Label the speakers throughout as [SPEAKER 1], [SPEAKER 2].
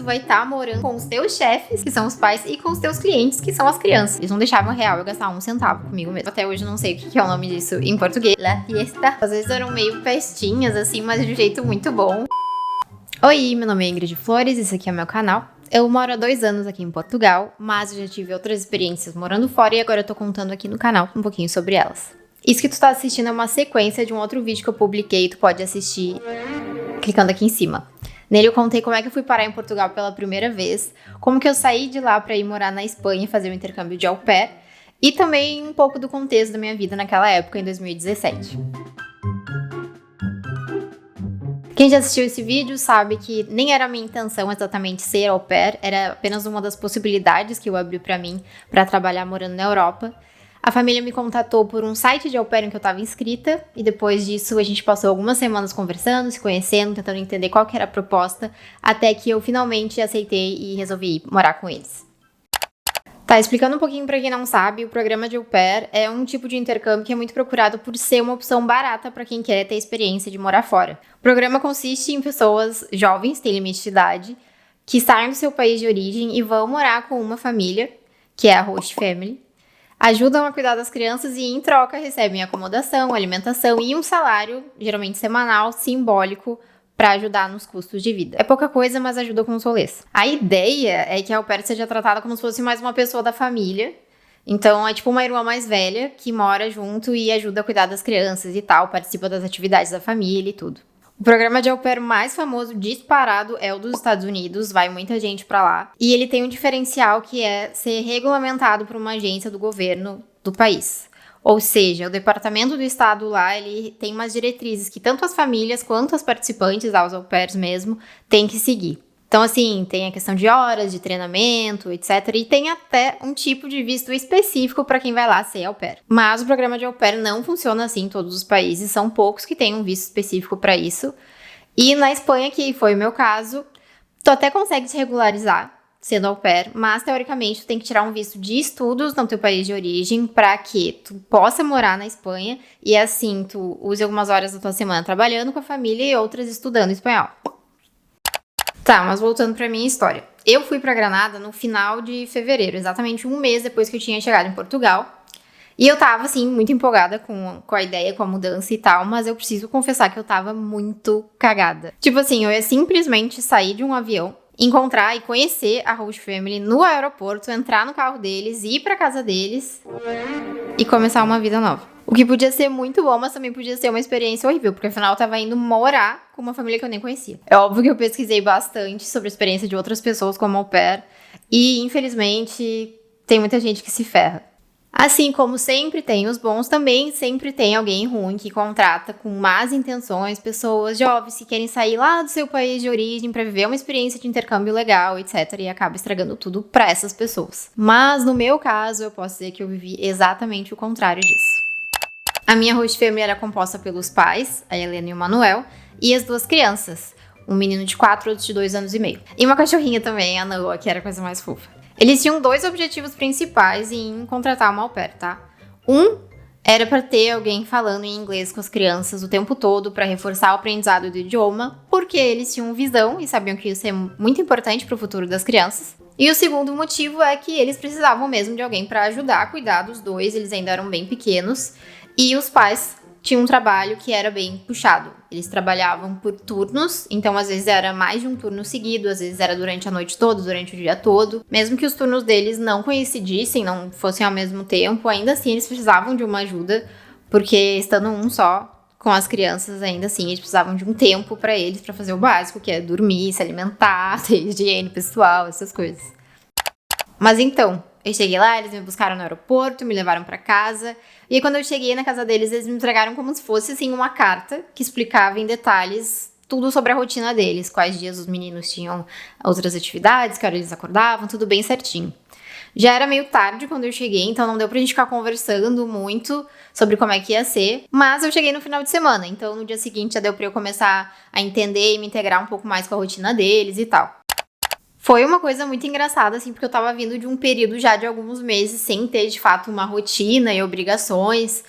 [SPEAKER 1] vai estar morando com os teus chefes, que são os pais, e com os teus clientes, que são as crianças. Eles não deixavam real eu gastar 1 centavo comigo mesmo. Até hoje eu não sei o que é o nome disso em português. La fiesta. Às vezes eram meio festinhas, assim, mas de um jeito muito bom. Oi, meu nome é Ingrid Flores, esse aqui é meu canal. Eu moro há 2 anos aqui em Portugal, mas eu já tive outras experiências morando fora e agora eu tô contando aqui no canal um pouquinho sobre elas. Isso que tu tá assistindo é uma sequência de um outro vídeo que eu publiquei, tu pode assistir clicando aqui em cima. Nele eu contei como é que eu fui parar em Portugal pela primeira vez, como que eu saí de lá pra ir morar na Espanha e fazer um intercâmbio de au pair, e também um pouco do contexto da minha vida naquela época, em 2017. Quem já assistiu esse vídeo sabe que nem era a minha intenção exatamente ser au pair, era apenas uma das possibilidades que eu abri pra mim pra trabalhar morando na Europa. A família me contatou por um site de au pair em que eu estava inscrita, e depois disso a gente passou algumas semanas conversando, se conhecendo, tentando entender qual que era a proposta, até que eu finalmente aceitei e resolvi ir morar com eles. Tá, explicando um pouquinho pra quem não sabe, o programa de au pair é um tipo de intercâmbio que é muito procurado por ser uma opção barata pra quem quer ter a experiência de morar fora. O programa consiste em pessoas jovens, tem limite de idade, que saem do seu país de origem e vão morar com uma família, que é a host family, ajudam a cuidar das crianças e, em troca, recebem acomodação, alimentação e um salário, geralmente semanal, simbólico, para ajudar nos custos de vida. É pouca coisa, mas ajuda com os rolês. A ideia é que a au pair seja tratada como se fosse mais uma pessoa da família. Então, é tipo uma irmã mais velha que mora junto e ajuda a cuidar das crianças e tal, participa das atividades da família e tudo. O programa de au pair mais famoso disparado é o dos Estados Unidos, vai muita gente pra lá. E ele tem um diferencial que é ser regulamentado por uma agência do governo do país. Ou seja, o departamento do estado lá, ele tem umas diretrizes que tanto as famílias quanto as participantes, os au pairs mesmo, têm que seguir. Então, assim, tem a questão de horas, de treinamento, etc. E tem até um tipo de visto específico para quem vai lá ser au pair. Mas o programa de au pair não funciona assim em todos os países, são poucos que têm um visto específico para isso. E na Espanha, que foi o meu caso, tu até consegue se regularizar sendo au pair, mas teoricamente tu tem que tirar um visto de estudos no teu país de origem para que tu possa morar na Espanha e assim tu use algumas horas da tua semana trabalhando com a família e outras estudando espanhol. Tá, mas voltando pra minha história. Eu fui pra Granada no final de fevereiro, exatamente 1 mês depois que eu tinha chegado em Portugal. E eu tava, assim, muito empolgada com a ideia, com a mudança e tal, mas eu preciso confessar que eu tava muito cagada. Tipo assim, eu ia simplesmente sair de um avião, encontrar e conhecer a host family no aeroporto, entrar no carro deles, ir pra casa deles e começar uma vida nova. O que podia ser muito bom, mas também podia ser uma experiência horrível, porque afinal eu tava indo morar com uma família que eu nem conhecia. É óbvio que eu pesquisei bastante sobre a experiência de outras pessoas como au pair, e infelizmente tem muita gente que se ferra. Assim como sempre tem os bons, também sempre tem alguém ruim que contrata com más intenções, pessoas jovens que querem sair lá do seu país de origem para viver uma experiência de intercâmbio legal, etc. E acaba estragando tudo para essas pessoas. Mas no meu caso, eu posso dizer que eu vivi exatamente o contrário disso. A minha host family era composta pelos pais, a Helena e o Manuel, e as 2 crianças, um menino de 4 e outro de 2 anos e meio. E uma cachorrinha também, a Noah, que era a coisa mais fofa. Eles tinham 2 objetivos principais em contratar uma au pair, tá? Um era para ter alguém falando em inglês com as crianças o tempo todo para reforçar o aprendizado do idioma, porque eles tinham visão e sabiam que isso é muito importante para o futuro das crianças. E o segundo motivo é que eles precisavam mesmo de alguém para ajudar a cuidar dos 2, eles ainda eram bem pequenos, e os pais tinham um trabalho que era bem puxado. Eles trabalhavam por turnos, então às vezes era mais de um turno seguido, às vezes era durante a noite toda, durante o dia todo. Mesmo que os turnos deles não coincidissem, não fossem ao mesmo tempo, ainda assim eles precisavam de uma ajuda, porque estando um só com as crianças, ainda assim eles precisavam de um tempo para eles, para fazer o básico, que é dormir, se alimentar, ter higiene pessoal, essas coisas. Mas então, eu cheguei lá, eles me buscaram no aeroporto, me levaram pra casa. E aí, quando eu cheguei na casa deles, eles me entregaram como se fosse, assim, uma carta que explicava em detalhes tudo sobre a rotina deles. Quais dias os meninos tinham outras atividades, que hora eles acordavam, tudo bem certinho. Já era meio tarde quando eu cheguei, então não deu pra gente ficar conversando muito sobre como é que ia ser. Mas eu cheguei no final de semana, então no dia seguinte já deu pra eu começar a entender e me integrar um pouco mais com a rotina deles e tal. Foi uma coisa muito engraçada, assim, porque eu tava vindo de um período já de alguns meses sem ter, de fato, uma rotina e obrigações,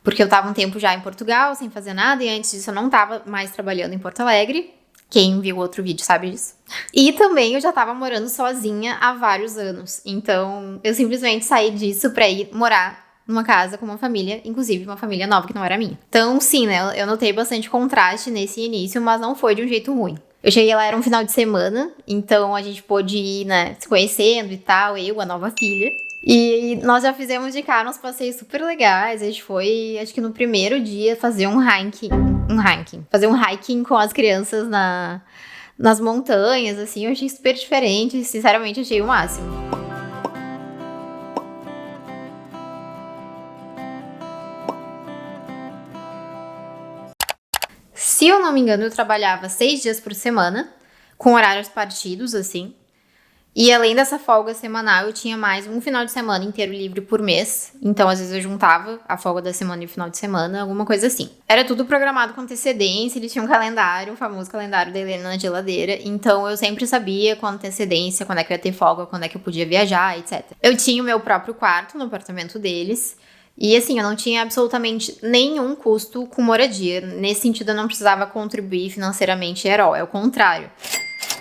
[SPEAKER 1] porque eu tava um tempo já em Portugal, sem fazer nada, e antes disso eu não tava mais trabalhando em Porto Alegre. Quem viu outro vídeo sabe disso. E também eu já tava morando sozinha há vários anos. Então, eu simplesmente saí disso pra ir morar numa casa com uma família, inclusive uma família nova que não era minha. Então, sim, né, eu notei bastante contraste nesse início, mas não foi de um jeito ruim. Eu cheguei lá, era um final de semana, então a gente pôde ir, né, se conhecendo e tal, eu, a nova filha. E nós já fizemos de cara uns passeios super legais. A gente foi, acho que no primeiro dia, fazer fazer um hiking com as crianças nas montanhas, assim. Eu achei super diferente, sinceramente achei o máximo. Se eu não me engano, eu trabalhava 6 dias por semana, com horários partidos, assim. E além dessa folga semanal, eu tinha mais um final de semana inteiro livre por mês. Então, às vezes, eu juntava a folga da semana e o final de semana, alguma coisa assim. Era tudo programado com antecedência, eles tinham um calendário, o famoso calendário da Helena na geladeira. Então, eu sempre sabia com antecedência quando é que eu ia ter folga, quando é que eu podia viajar, etc. Eu tinha o meu próprio quarto no apartamento deles. E assim, eu não tinha absolutamente nenhum custo com moradia. Nesse sentido, eu não precisava contribuir financeiramente at all. É o contrário.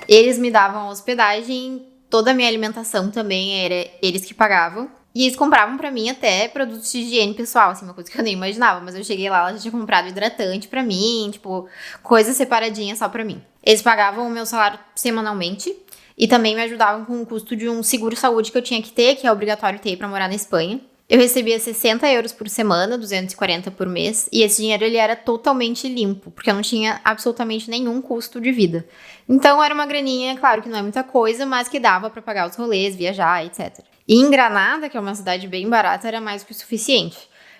[SPEAKER 1] Eles me davam hospedagem, toda a minha alimentação também era eles que pagavam. E eles compravam pra mim até produtos de higiene pessoal, assim, uma coisa que eu nem imaginava. Mas eu cheguei lá, ela já tinha comprado hidratante pra mim, tipo, coisa separadinha só pra mim. Eles pagavam o meu salário semanalmente e também me ajudavam com o custo de um seguro-saúde que eu tinha que ter, que é obrigatório ter pra morar na Espanha. Eu recebia 60 euros por semana, 240 por mês, e esse dinheiro ele era totalmente limpo, porque eu não tinha absolutamente nenhum custo de vida. Então era uma graninha, claro que não é muita coisa, mas que dava pra pagar os rolês, viajar, etc. E em Granada, que é uma cidade bem barata, era mais que o suficiente.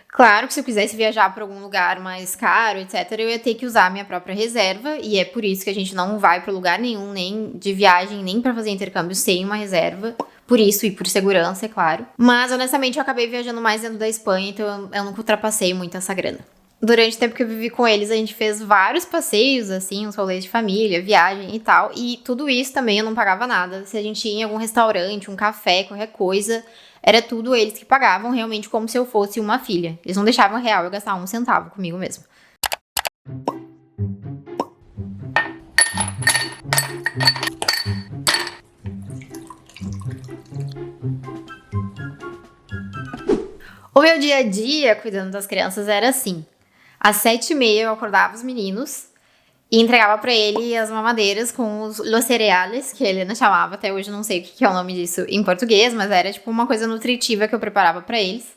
[SPEAKER 1] Claro que se eu quisesse viajar para algum lugar mais caro, etc., eu ia ter que usar a minha própria reserva, e é por isso que a gente não vai para lugar nenhum, nem de viagem, nem para fazer intercâmbio sem uma reserva. Por isso e por segurança, é claro. Mas, honestamente, eu acabei viajando mais dentro da Espanha, então eu nunca ultrapassei muito essa grana. Durante o tempo que eu vivi com eles, a gente fez vários passeios, assim, uns rolês de família, viagem e tal. E tudo isso também eu não pagava nada. Se a gente ia em algum restaurante, um café, qualquer coisa, era tudo eles que pagavam, realmente como se eu fosse uma filha. Eles não deixavam real eu gastar um centavo comigo mesmo. O meu dia a dia cuidando das crianças era assim. Às 7h30 eu acordava os meninos e entregava pra ele as mamadeiras com los cereales, que a Helena chamava, até hoje eu não sei o que é o nome disso em português, mas era tipo uma coisa nutritiva que eu preparava pra eles.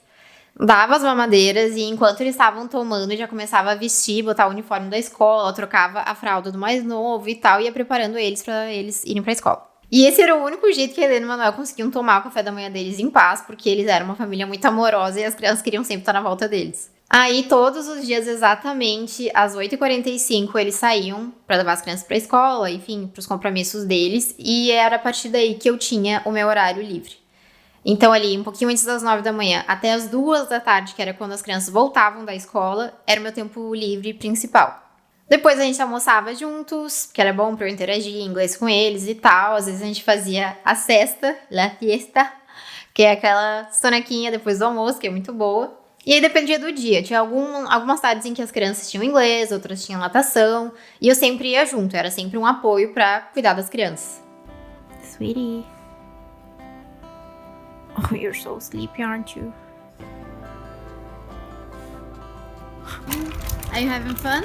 [SPEAKER 1] Dava as mamadeiras e enquanto eles estavam tomando, já começava a vestir, botar o uniforme da escola, trocava a fralda do mais novo e tal, ia preparando eles pra eles irem pra escola. E esse era o único jeito que a Helena e o Manuel conseguiam tomar o café da manhã deles em paz, porque eles eram uma família muito amorosa e as crianças queriam sempre estar na volta deles. Aí, todos os dias, exatamente às 8h45, eles saíam pra levar as crianças pra escola, enfim, pros compromissos deles, e era a partir daí que eu tinha o meu horário livre. Então, ali, um pouquinho antes das 9 da manhã, até as 2 da tarde, que era quando as crianças voltavam da escola, era o meu tempo livre principal. Depois a gente almoçava juntos, que era bom pra eu interagir em inglês com eles e tal. Às vezes a gente fazia a cesta, la fiesta, que é aquela sonequinha depois do almoço, que é muito boa. E aí dependia do dia. Tinha algumas tardes em que as crianças tinham inglês, outras tinham natação. E eu sempre ia junto, era sempre um apoio pra cuidar das crianças. Sweetie. Oh, you're so sleepy, aren't you? Are you having fun?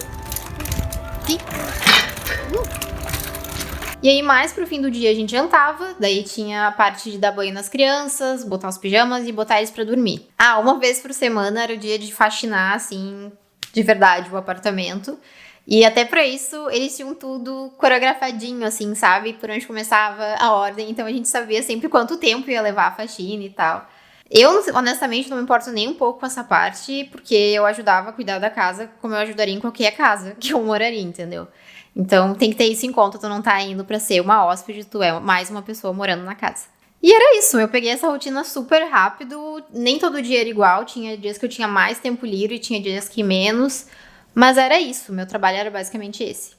[SPEAKER 1] E aí, mais pro fim do dia, a gente jantava. Daí tinha a parte de dar banho nas crianças, botar os pijamas e botar eles pra dormir. Uma vez por semana era o dia de faxinar, assim, de verdade, o apartamento. E até pra isso, eles tinham tudo coreografadinho, assim, sabe? Por onde começava a ordem. Então a gente sabia sempre quanto tempo ia levar a faxina e tal. Eu, honestamente, não me importo nem um pouco com essa parte, porque eu ajudava a cuidar da casa como eu ajudaria em qualquer casa que eu moraria, entendeu? Então tem que ter isso em conta, tu não tá indo pra ser uma hóspede, tu é mais uma pessoa morando na casa. E era isso, eu peguei essa rotina super rápido, nem todo dia era igual, tinha dias que eu tinha mais tempo livre, tinha dias que menos, mas era isso, meu trabalho era basicamente esse.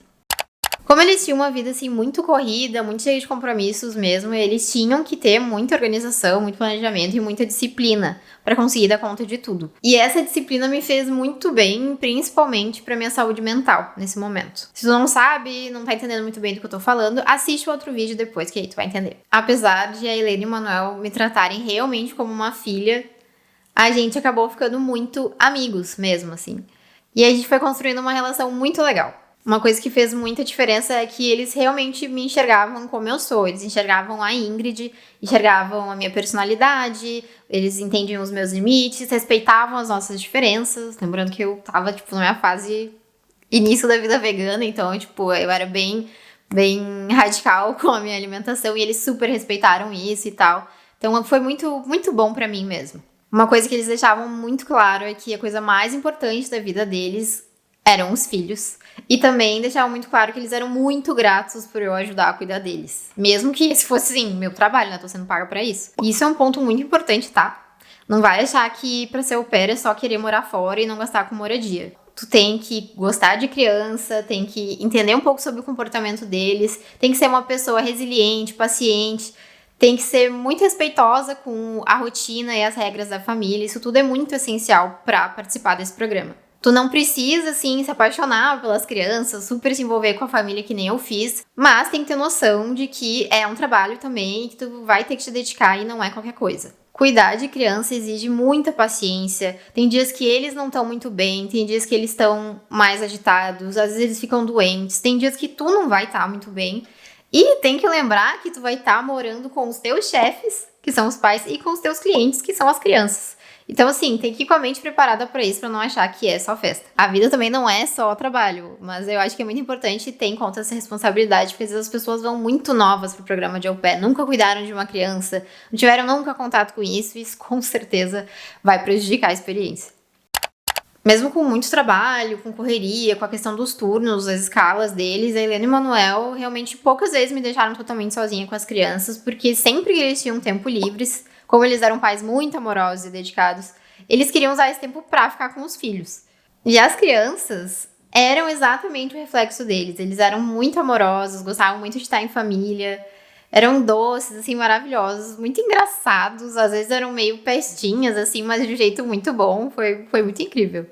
[SPEAKER 1] Como eles tinham uma vida, assim, muito corrida, muito cheia de compromissos mesmo, eles tinham que ter muita organização, muito planejamento e muita disciplina pra conseguir dar conta de tudo. E essa disciplina me fez muito bem, principalmente pra minha saúde mental, nesse momento. Se tu não sabe, não tá entendendo muito bem do que eu tô falando, assiste o outro vídeo depois, que aí tu vai entender. Apesar de a Helena e o Manuel me tratarem realmente como uma filha, a gente acabou ficando muito amigos mesmo, assim. E a gente foi construindo uma relação muito legal. Uma coisa que fez muita diferença é que eles realmente me enxergavam como eu sou. Eles enxergavam a Ingrid, enxergavam a minha personalidade, eles entendiam os meus limites, respeitavam as nossas diferenças. Lembrando que eu tava, tipo, na minha fase início da vida vegana, então, tipo, eu era bem radical com a minha alimentação e eles super respeitaram isso e tal. Então, foi muito, muito bom pra mim mesmo. Uma coisa que eles deixavam muito claro é que a coisa mais importante da vida deles eram os filhos. E também deixavam muito claro que eles eram muito gratos por eu ajudar a cuidar deles. Mesmo que esse fosse, sim, meu trabalho, né? Tô sendo paga pra isso. E isso é um ponto muito importante, tá? Não vai achar que pra ser au pair é só querer morar fora e não gastar com moradia. Tu tem que gostar de criança, tem que entender um pouco sobre o comportamento deles, tem que ser uma pessoa resiliente, paciente, tem que ser muito respeitosa com a rotina e as regras da família. Isso tudo é muito essencial pra participar desse programa. Tu não precisa, assim, se apaixonar pelas crianças, super se envolver com a família que nem eu fiz, mas tem que ter noção de que é um trabalho também, que tu vai ter que te dedicar e não é qualquer coisa. Cuidar de criança exige muita paciência, tem dias que eles não estão muito bem, tem dias que eles estão mais agitados, às vezes eles ficam doentes, tem dias que tu não vai estar muito bem, e tem que lembrar que tu vai estar morando com os teus chefes, que são os pais, e com os teus clientes, que são as crianças. Então, assim, tem que ir com a mente preparada pra isso, pra não achar que é só festa. A vida também não é só trabalho, mas eu acho que é muito importante ter em conta essa responsabilidade, porque às vezes as pessoas vão muito novas pro programa de au pair, nunca cuidaram de uma criança, não tiveram nunca contato com isso, e isso com certeza vai prejudicar a experiência. Mesmo com muito trabalho, com correria, com a questão dos turnos, as escalas deles, a Helena e o Manuel realmente poucas vezes me deixaram totalmente sozinha com as crianças, porque sempre que eles tinham tempo livres, como eles eram pais muito amorosos e dedicados, eles queriam usar esse tempo pra ficar com os filhos. E as crianças eram exatamente o reflexo deles. Eles eram muito amorosos, gostavam muito de estar em família, eram doces, assim, maravilhosos, muito engraçados, às vezes eram meio pestinhas, assim, mas de um jeito muito bom, foi muito incrível.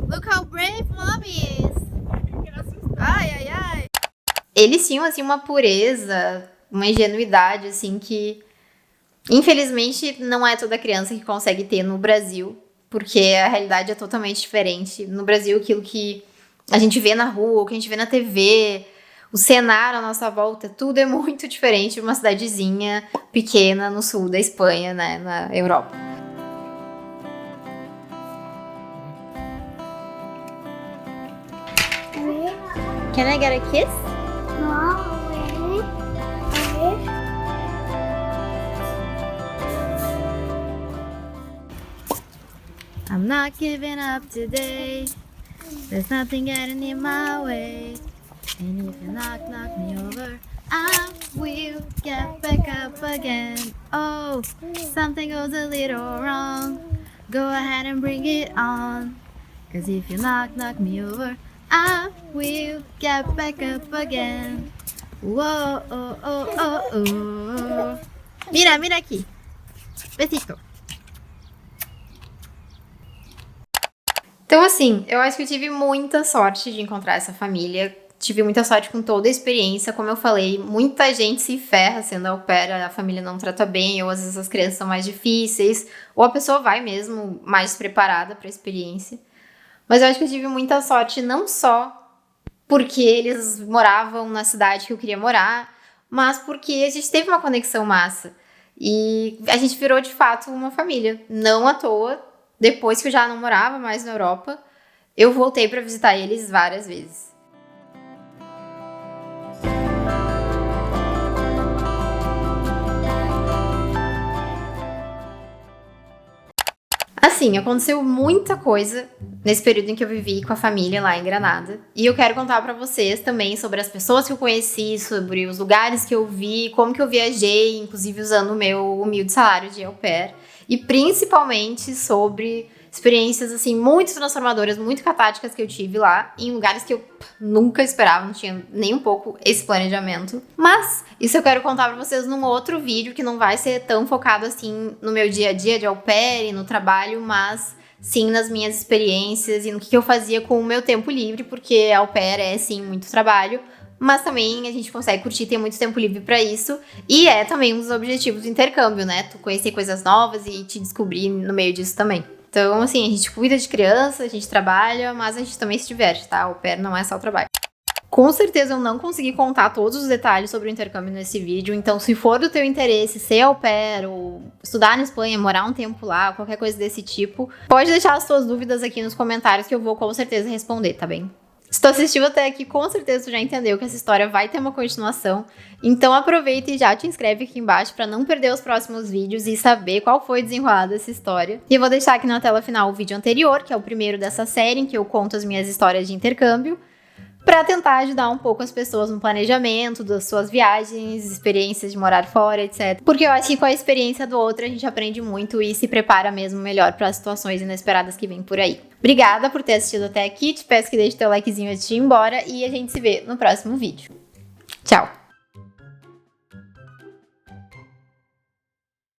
[SPEAKER 1] Look how brave mommy is! Ai, ai, ai! Eles tinham, assim, uma pureza, uma ingenuidade, assim, que infelizmente não é toda criança que consegue ter no Brasil, porque a realidade é totalmente diferente. No Brasil, aquilo que a gente vê na rua, o que a gente vê na TV, o cenário à nossa volta, tudo é muito diferente de uma cidadezinha pequena no sul da Espanha, né, na Europa. Can I get a kiss? I'm not giving up today. There's nothing getting in my way. And if you knock me over, I will get back up again. Oh, something goes a little wrong. Go ahead and bring it on. Cause if you knock me over, I will get back up again. Whoa, oh, oh, oh, oh. Mira aqui. Besito. Então, assim, eu acho que eu tive muita sorte de encontrar essa família. Tive muita sorte com toda a experiência. Como eu falei, muita gente se ferra sendo au pair, a família não trata bem, ou às vezes as crianças são mais difíceis, ou a pessoa vai mesmo mais preparada para a experiência. Mas eu acho que eu tive muita sorte não só porque eles moravam na cidade que eu queria morar, mas porque a gente teve uma conexão massa. E a gente virou, de fato, uma família. Não à toa, depois que eu já não morava mais na Europa, eu voltei para visitar eles várias vezes. Assim, aconteceu muita coisa nesse período em que eu vivi com a família lá em Granada. E eu quero contar pra vocês também sobre as pessoas que eu conheci, sobre os lugares que eu vi, como que eu viajei, inclusive usando o meu humilde salário de au pair. E principalmente sobre experiências, assim, muito transformadoras, muito catárticas que eu tive lá, em lugares que eu nunca esperava, não tinha nem um pouco esse planejamento. Mas isso eu quero contar pra vocês num outro vídeo, que não vai ser tão focado, assim, no meu dia a dia de au pair e no trabalho, mas sim nas minhas experiências e no que eu fazia com o meu tempo livre, porque au pair é, sim, muito trabalho, mas também a gente consegue curtir, ter muito tempo livre pra isso. E é também um dos objetivos do intercâmbio, né? Tu conhecer coisas novas e te descobrir no meio disso também. Então, assim, a gente cuida de criança, a gente trabalha, mas a gente também se diverte, tá? Au pair não é só o trabalho. Com certeza eu não consegui contar todos os detalhes sobre o intercâmbio nesse vídeo, então se for do teu interesse ser au pair ou estudar na Espanha, morar um tempo lá, qualquer coisa desse tipo, pode deixar as tuas dúvidas aqui nos comentários que eu vou com certeza responder, tá bem? Se tu assistiu até aqui, com certeza tu já entendeu que essa história vai ter uma continuação. Então aproveita e já te inscreve aqui embaixo para não perder os próximos vídeos e saber qual foi o desenrolar dessa história. E eu vou deixar aqui na tela final o vídeo anterior, que é o primeiro dessa série, em que eu conto as minhas histórias de intercâmbio, para tentar ajudar um pouco as pessoas no planejamento das suas viagens, experiências de morar fora, etc. Porque eu acho que com a experiência do outro a gente aprende muito e se prepara mesmo melhor para as situações inesperadas que vêm por aí. Obrigada por ter assistido até aqui, te peço que deixe teu likezinho antes de ir embora e a gente se vê no próximo vídeo. Tchau!